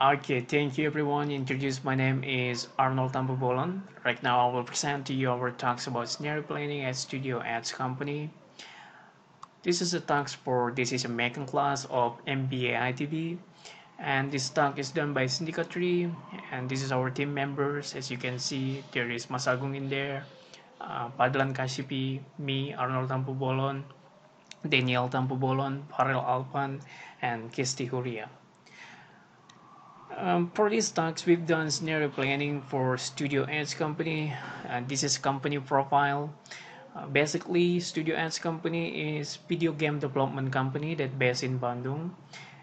Okay, thank you everyone. My name is Arnold Tambobolon. Right now I will present to you our talks about scenario planning at Studio Ads Company. This is a talks for decision making class of MBA ITB, and this talk is done by Syndicate, and this is our team members. As you can see, there is Mas Agung in there, Padlan Kashipi, me, Arnold Tambobolon, Daniel Tambobolon, Farel Alpan, and Kisti Huria. For these talks, we've done scenario planning for Studio Ads Company. This is company profile. Basically, Studio Ads Company is video game development company that based in Bandung,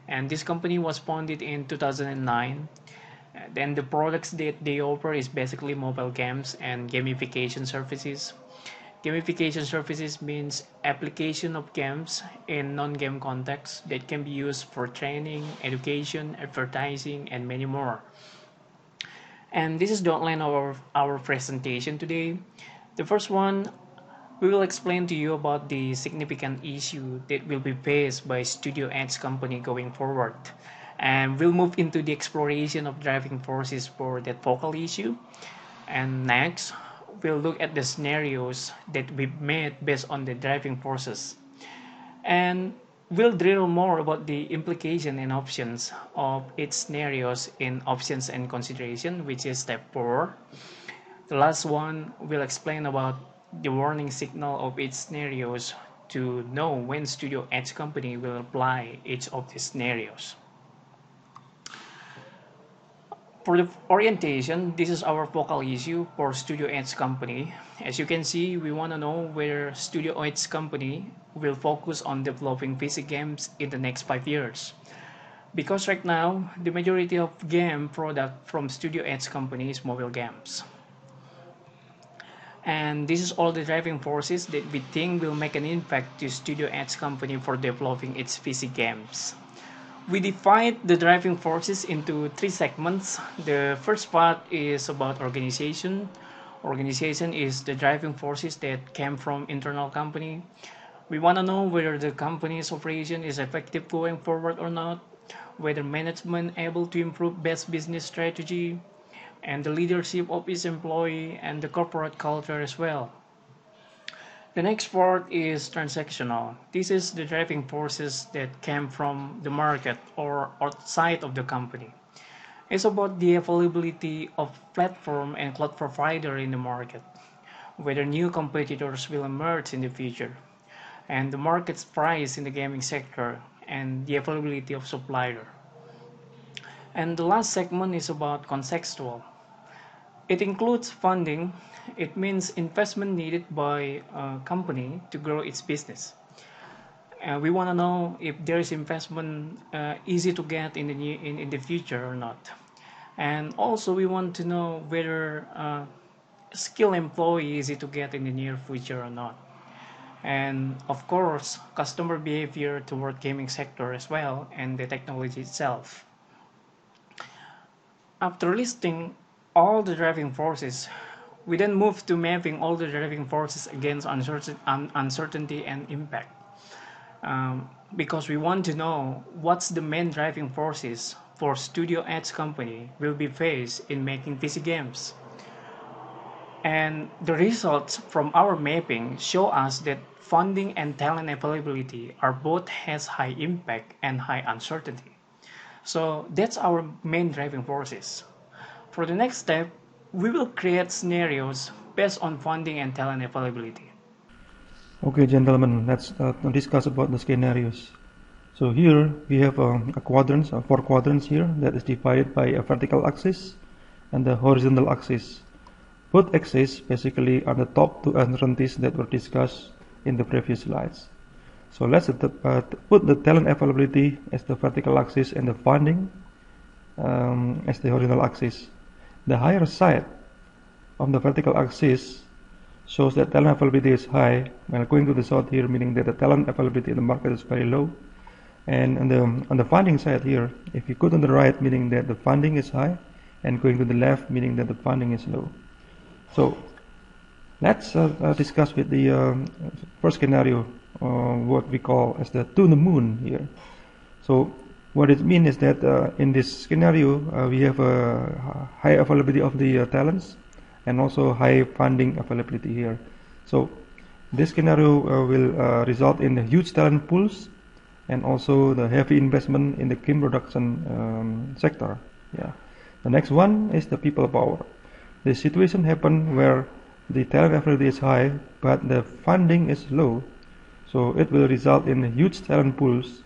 and this company was founded in 2009. Then the products that they offer is basically mobile games and gamification services. Gamification services means application of games in non-game context that can be used for training, education, advertising, and many more. And this is the outline of our presentation today. The first one, we will explain to you about the significant issue that will be faced by Studio Ads Company going forward. And we'll move into the exploration of driving forces for that focal issue. And next, we'll look at the scenarios that we've made based on the driving forces. And we'll drill more about the implication and options of its scenarios in options and consideration, which is step 4. The last one will explain about the warning signal of its scenarios to know when Studio Ads Company will apply each of these scenarios. For the orientation, this is our focal issue for Studio Ads Company. As you can see, we want to know whether Studio Ads Company will focus on developing PC games in the next 5 years. Because right now, the majority of game product from Studio Ads Company is mobile games. And this is all the driving forces that we think will make an impact to Studio Ads Company for developing its PC games. We divide the driving forces into 3 segments. The first part is about organization. Organization is the driving forces that came from internal company. We want to know whether the company's operation is effective going forward or not, whether management able to improve best business strategy, and the leadership of its employee and the corporate culture as well. The next part is transactional. This is the driving forces that came from the market or outside of the company. It's about the availability of platform and cloud provider in the market, whether new competitors will emerge in the future, and the market's price in the gaming sector, and the availability of supplier. And the last segment is about contextual. It includes funding. It means investment needed by a company to grow its business. We want to know if there is investment easy to get in the future or not. And also we want to know whether skilled employee easy to get in the near future or not. And of course, customer behavior toward gaming sector as well, and the technology itself. After listing all the driving forces, we then move to mapping all the driving forces against uncertainty and impact. Because we want to know what's the main driving forces for Studio Ads Company will be faced in making PC games. And the results from our mapping show us that funding and talent availability are both has high impact and high uncertainty. So that's our main driving forces. For the next step, we will create scenarios based on funding and talent availability. Okay, gentlemen, let's discuss about the scenarios. So here we have quadrants, 4 quadrants here that is divided by a vertical axis and the horizontal axis. Both axes basically are the top 2 uncertainties that were discussed in the previous slides. So let's put the talent availability as the vertical axis and the funding as the horizontal axis. The higher side of the vertical axis shows that talent availability is high, while going to the south here meaning that the talent availability in the market is very low. And on the funding side here, if you go to the right meaning that the funding is high, and going to the left meaning that the funding is low. So let's discuss with the first scenario, what we call as the to the moon here. So What it means is that in this scenario, we have a high availability of the talents and also high funding availability here. So this scenario will result in huge talent pools and also the heavy investment in the game production sector. Yeah. The next one is the people power. The situation happen where the talent availability is high, but the funding is low. So it will result in huge talent pools,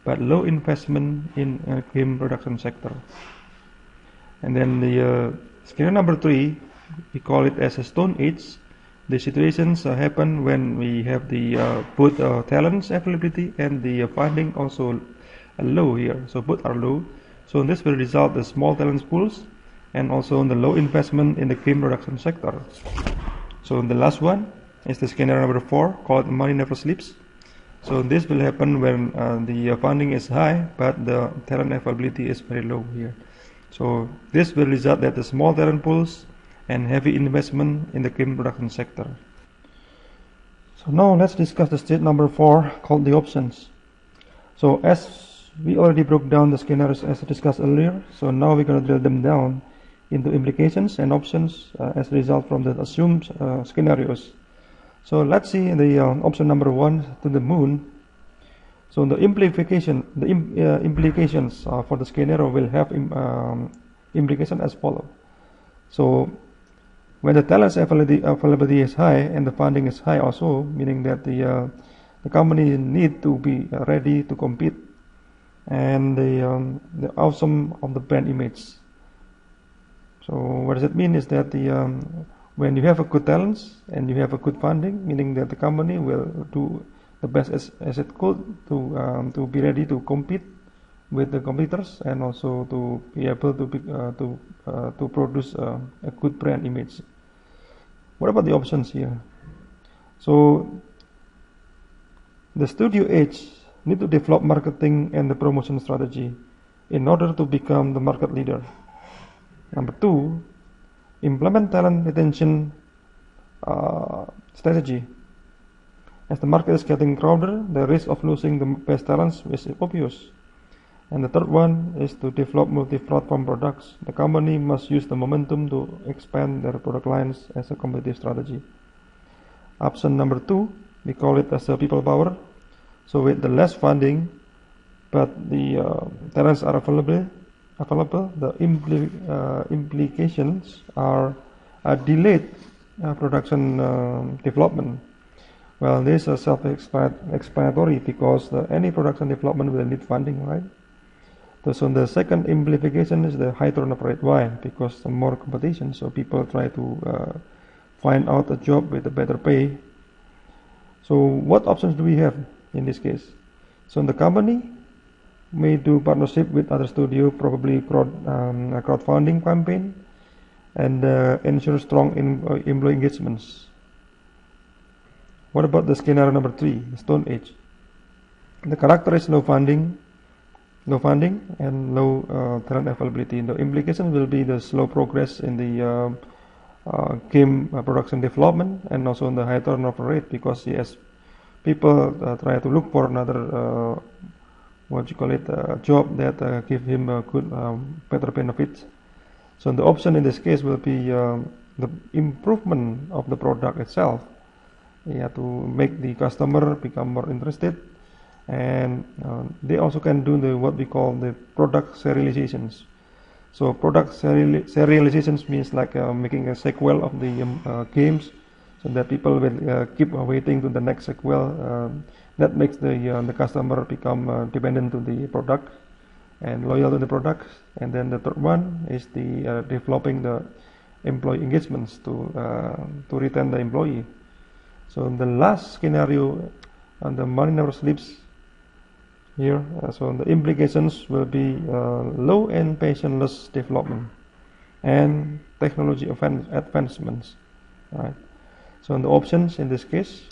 but low investment in game production sector. And then the scenario number 3, we call it as a stone age. The situations happen when we have the both talents availability and the funding also low here. So both are low. So this will result in small talent pools and also in the low investment in the game production sector. So the last one is the scenario number 4, called money never sleeps. So this will happen when the funding is high, but the talent availability is very low here. So this will result that the small talent pools and heavy investment in the game production sector. So now let's discuss the state number 4, called the options. So as we already broke down the scenarios as discussed earlier, so now we're going to drill them down into implications and options as a result from the assumed scenarios. So let's see the option number 1, to the moon. So the implications for the scenario will have implication as follows. So when the talent availability is high and the funding is high also, meaning that the company need to be ready to compete, and the awesome of the brand image. So what does it mean is that when you have a good talents and you have a good funding, meaning that the company will do the best as it could to be ready to compete with the competitors and also to be able to produce a good brand image. What about the options here? So the studio age need to develop marketing and the promotion strategy in order to become the market leader. Number 2, implement talent retention strategy. As the market is getting crowded, the risk of losing the best talents is obvious. And the third one is to develop multi-platform products. The company must use the momentum to expand their product lines as a competitive strategy. Option number 2, we call it as a people power. So with the less funding, but the talents are available, the implications are a delayed production development. Well, this is self-explanatory because any production development will need funding, right? So the second implication is the high turnover rate. Why? Because the more competition, so people try to find out a job with a better pay. So what options do we have in this case? So the company may do partnership with other studio, probably crowdfunding campaign, and ensure strong employee engagements. What about the scenario number 3, Stone Age? The character is low funding and low talent availability. The implication will be the slow progress in the game production development and also in the high turnover rate, because yes, people try to look for another job that give him a good better benefits. So the option in this case will be the improvement of the product itself, to make the customer become more interested, and they also can do what we call the product serializations. So product serializations means like making a sequel of the games, so that people will keep waiting to the next sequel. That makes the customer become dependent to the product and loyal to the product. And then the third one is the developing the employee engagements to retain the employee. So in the last scenario, and the money never sleeps here. So the implications will be low and patientless development and technology advancements. Right. So in the options in this case,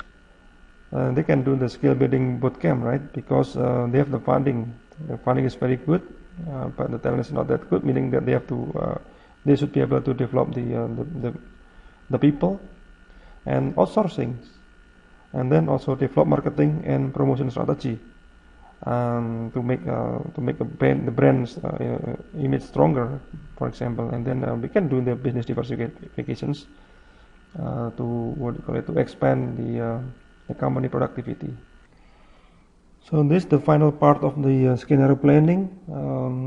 they can do the skill building bootcamp, right? Because they have the funding. The funding is very good, but the talent is not that good. Meaning that they have to, they should be able to develop the people, and outsourcing, and then also develop marketing and promotion strategy. to make the brand's image stronger, for example, and then we can do the business diversifications to what you call it, to expand the company productivity. So this is the final part of the scenario planning.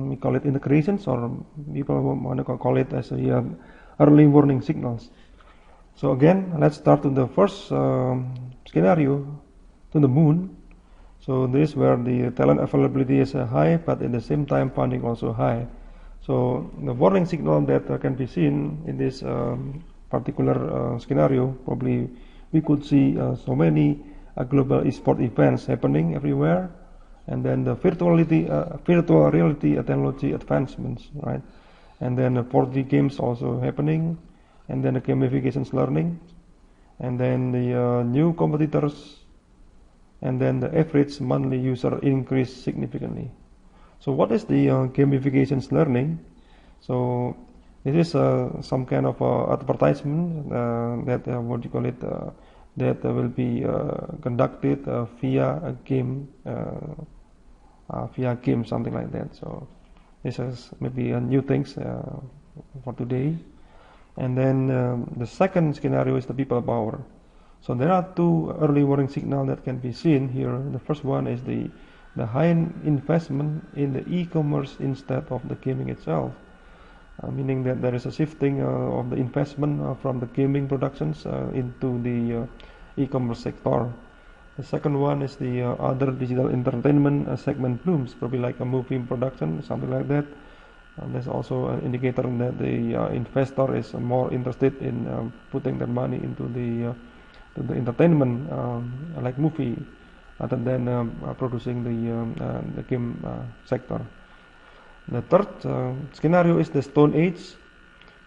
We call it integrations, or people want to call it as a early warning signals. So again, let's start with the first scenario, to the moon. So this is where the talent availability is high, but at the same time funding also high. So the warning signal that can be seen in this particular scenario, probably we could see so many global esport events happening everywhere, and then the virtual reality technology advancements, right? And then the 4D games also happening, and then the gamifications learning, and then the new competitors, and then the average monthly user increase significantly. So what is the gamifications learning? So this is some kind of advertisement that what you call it, that will be conducted via a game, something like that. So this is maybe new things for today. And then the second scenario is the people power. So there are two early warning signals that can be seen here. The first one is the high investment in the e-commerce instead of the gaming itself, meaning that there is a shifting of the investment from the gaming productions into the e-commerce sector. The second one is the other digital entertainment segment blooms, probably like a movie production, something like that. There's also an indicator that the investor is more interested in putting their money into the entertainment, like movie, other than producing the game sector. The third scenario is the Stone Age.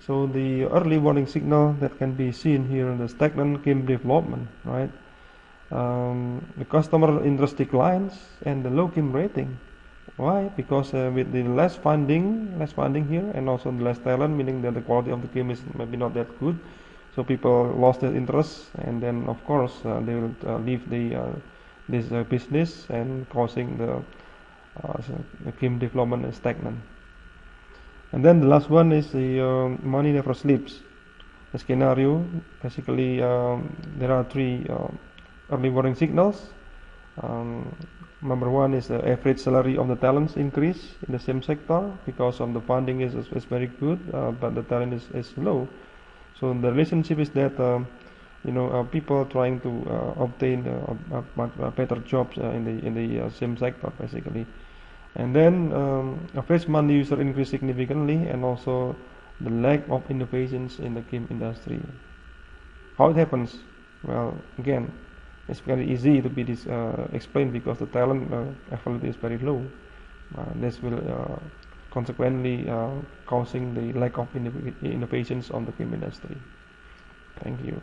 So the early warning signal that can be seen here in the stagnant game development, right? The customer interest declines and the low game rating. Why? Because with the less funding here, and also the less talent, meaning that the quality of the game is maybe not that good. So people lost their interest, and then of course they will leave this business, and causing the game development is stagnant. And then the last one is the money never sleeps. The scenario, basically there are three early warning signals. Number one is the average salary of the talents increase in the same sector because of the funding is very good, but the talent is low. So the relationship is that people trying to obtain better jobs in the same sector, basically. And then average monthly user increase significantly, and also the lack of innovations in the game industry. How it happens? Well, again, it's very easy to be explained, because the talent availability is very low. This will consequently causing the lack of innovations on the game industry. Thank you.